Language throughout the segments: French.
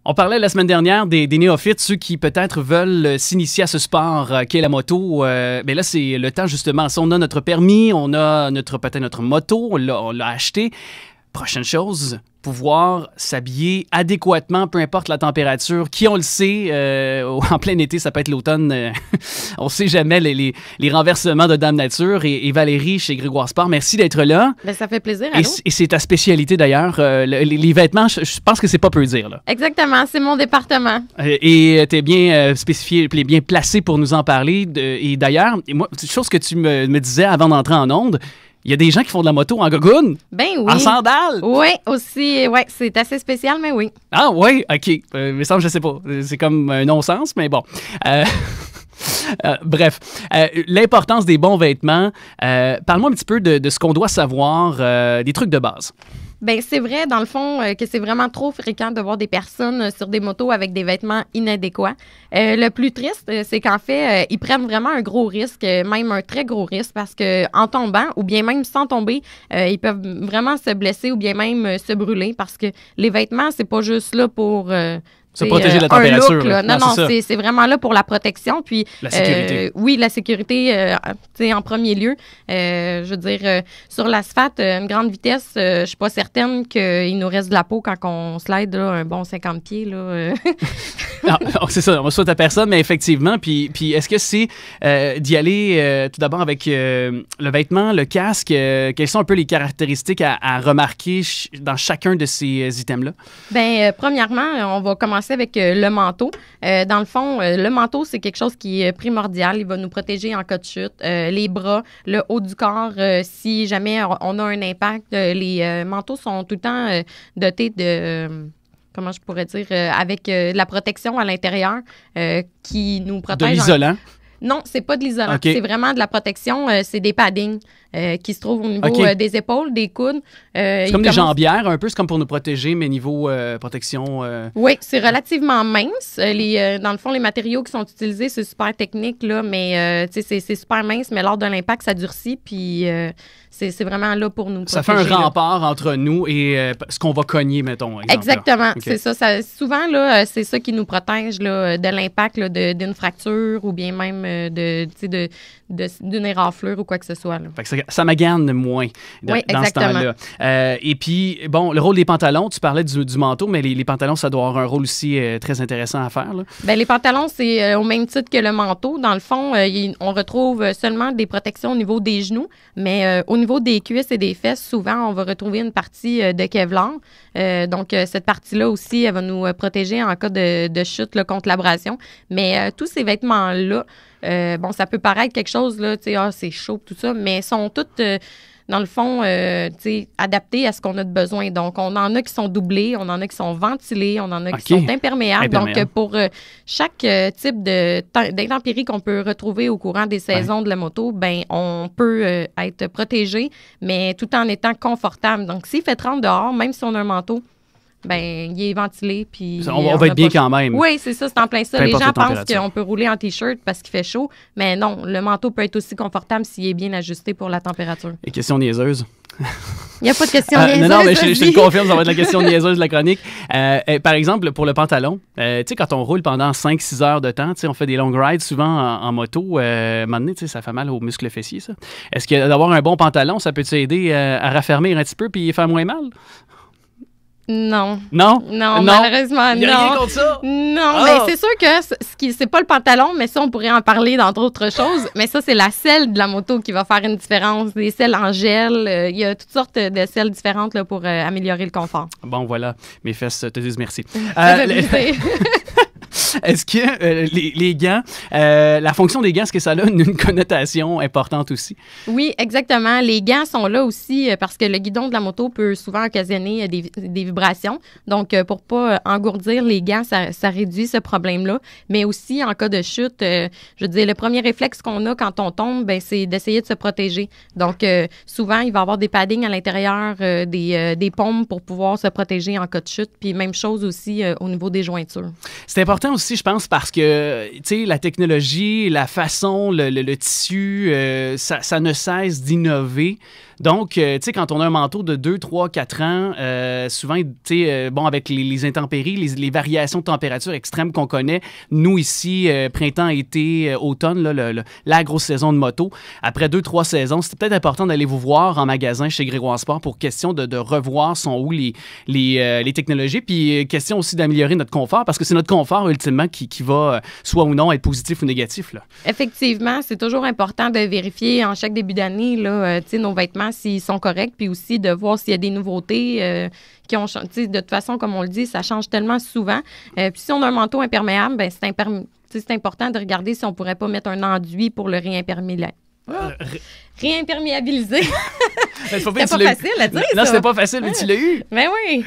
On parlait la semaine dernière des néophytes, ceux qui peut-être veulent s'initier à ce sport qu'est la moto. Mais là, c'est le temps justement. Si on a notre permis, on a peut-être notre moto, on l'a acheté. Prochaine chose, pouvoir s'habiller adéquatement, peu importe la température. Qui, on le sait, en plein été, ça peut être l'automne. On ne sait jamais les renversements de Dame Nature. Et Valérie, chez Grégoire Sport, merci d'être là. Bien, ça fait plaisir. Allô? Et c'est ta spécialité d'ailleurs. Les vêtements, je pense que c'est pas peu dire. Là. Exactement, c'est mon département. Et tu es bien spécifié, bien placé pour nous en parler. Et d'ailleurs, moi, chose que tu me disais avant d'entrer en onde, il y a des gens qui font de la moto en gogoune. Ben oui. En sandales. Oui, aussi. Oui, c'est assez spécial, mais oui. Ah oui, OK. Mais ça, je sais pas. C'est comme un non-sens, mais bon. Bref, l'importance des bons vêtements. Parle-moi un petit peu de ce qu'on doit savoir, des trucs de base. Bien, c'est vrai, dans le fond, que c'est vraiment trop fréquent de voir des personnes sur des motos avec des vêtements inadéquats. Le plus triste, c'est qu'en fait, ils prennent vraiment un gros risque, même un très gros risque, parce que en tombant, ou bien même sans tomber, ils peuvent vraiment se blesser ou bien même se brûler, parce que les vêtements, c'est pas juste là pour... se protéger de la température. Look, là. Non, c'est vraiment là pour la protection. Puis, la sécurité. Oui, la sécurité, en premier lieu. Je veux dire, sur l'asphalte, une grande vitesse, je suis pas certaine qu'il nous reste de la peau quand on slide là, un bon 50 pieds. Là. Non, c'est ça, on ne souhaite à personne, mais effectivement. Puis est-ce que c'est d'y aller tout d'abord avec le vêtement, le casque? Quelles sont un peu les caractéristiques à remarquer dans chacun de ces items-là? Bien, premièrement, on va commencer avec le manteau. Dans le fond, le manteau, c'est quelque chose qui est primordial. Il va nous protéger en cas de chute. Les bras, le haut du corps, si jamais on a un impact, les manteaux sont tout le temps dotés de... comment je pourrais dire, avec de la protection à l'intérieur qui nous protège. De l'isolant? Non, c'est pas de l'isolant. Okay. C'est vraiment de la protection. C'est des paddings qui se trouvent au niveau des épaules, des coudes. C'est comme des jambières, un peu. C'est comme pour nous protéger, mais niveau protection... Oui, c'est relativement mince. Dans le fond, les matériaux qui sont utilisés, c'est super technique, là, mais c'est super mince, mais lors de l'impact, ça durcit, puis c'est vraiment là pour nous protéger. Ça fait un rempart entre nous et ce qu'on va cogner, mettons. Exemple, exactement, okay. C'est ça. Souvent, là, c'est ça qui nous protège là, de l'impact d'une fracture ou bien même d'une éraflure ou quoi que ce soit. Là. Fait que ça magane moins dans ce temps-là. Et puis, bon, le rôle des pantalons, tu parlais du manteau, mais les pantalons, ça doit avoir un rôle aussi très intéressant à faire. Là. Bien, les pantalons, c'est au même titre que le manteau. Dans le fond, on retrouve seulement des protections au niveau des genoux, mais au niveau des cuisses et des fesses, souvent, on va retrouver une partie de Kevlar. Donc, cette partie-là aussi, elle va nous protéger en cas de chute là, contre l'abrasion. Mais tous ces vêtements-là, bon, ça peut paraître quelque chose, là, tu sais, c'est chaud, tout ça, mais sont toutes, dans le fond, adaptées à ce qu'on a de besoin. Donc, on en a qui sont doublés, on en a qui sont ventilés, on en a qui sont imperméables. Donc, pour chaque type d'intempérie qu'on peut retrouver au courant des saisons de la moto, ben on peut être protégé, mais tout en étant confortable. Donc, s'il fait 30 dehors, même si on a un manteau, ben il est ventilé. Puis on va être bien quand même. Oui, c'est ça, c'est en plein ça. Les gens pensent qu'on peut rouler en T-shirt parce qu'il fait chaud, mais non, le manteau peut être aussi confortable s'il est bien ajusté pour la température. Et question niaiseuse. Il n'y a pas de question niaiseuse. Non, mais je te confirme, ça va être la question niaiseuse de la chronique. Par exemple, pour le pantalon, tu sais, quand on roule pendant 5-6 heures de temps, tu sais, on fait des long rides souvent en moto, à un moment donné, tu sais, ça fait mal aux muscles fessiers, ça. Est-ce que d'avoir un bon pantalon, ça peut t'aider à raffermir un petit peu puis faire moins mal? Non. Non? Non, malheureusement, non. Il n'y a rien contre ça? Non, mais c'est sûr que c'est pas le pantalon, mais ça, on pourrait en parler dans d'autres choses. Mais ça, c'est la selle de la moto qui va faire une différence. Des selles en gel. Il y a toutes sortes de selles différentes là, pour améliorer le confort. Bon, voilà. Mes fesses te disent merci. Est-ce que les gants, la fonction des gants, est-ce que ça a une connotation importante aussi? Oui, exactement. Les gants sont là aussi parce que le guidon de la moto peut souvent occasionner des vibrations. Donc, pour pas engourdir les gants, ça réduit ce problème-là. Mais aussi, en cas de chute, je veux dire, le premier réflexe qu'on a quand on tombe, ben, c'est d'essayer de se protéger. Donc, souvent, il va y avoir des paddings à l'intérieur, des paumes pour pouvoir se protéger en cas de chute. Puis, même chose aussi au niveau des jointures. C'est important aussi aussi, je pense, parce que, tu sais, la technologie, la façon, le tissu, ça ne cesse d'innover. Donc, tu sais, quand on a un manteau de 2, 3, 4 ans, souvent, tu sais, bon, avec les intempéries, les variations de température extrêmes qu'on connaît, nous ici, printemps, été, automne, là, la grosse saison de moto, après 2, 3 saisons, c'est peut-être important d'aller vous voir en magasin chez Grégoire Sport pour question de revoir sont où les technologies, puis question aussi d'améliorer notre confort, parce que c'est notre confort, ultimement, qui va, soit ou non, être positif ou négatif, là. Effectivement, c'est toujours important de vérifier en chaque début d'année, là, tu sais, nos vêtements, s'ils sont corrects, puis aussi de voir s'il y a des nouveautés qui ont changé. De toute façon, comme on le dit, ça change tellement souvent. Puis si on a un manteau imperméable, ben c'est important de regarder si on pourrait pas mettre un enduit pour le réimperméabiliser. C'était pas facile à dire, non, ça. c'était pas facile, mais tu l'as eu. Ben oui.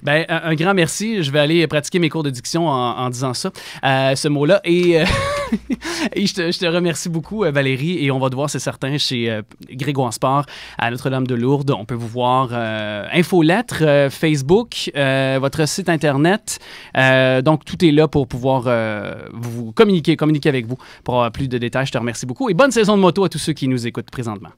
Ben, un grand merci. Je vais aller pratiquer mes cours de diction en disant ça, ce mot-là. Et, et je te remercie beaucoup, Valérie. Et on va te voir, c'est certain, chez Grégoire Sport à Notre-Dame-de-Lourdes. On peut vous voir infolettre, Facebook, votre site Internet. Donc, tout est là pour pouvoir vous communiquer avec vous pour avoir plus de détails. Je te remercie beaucoup. Et bonne saison de moto à tous ceux qui nous écoutent présentement.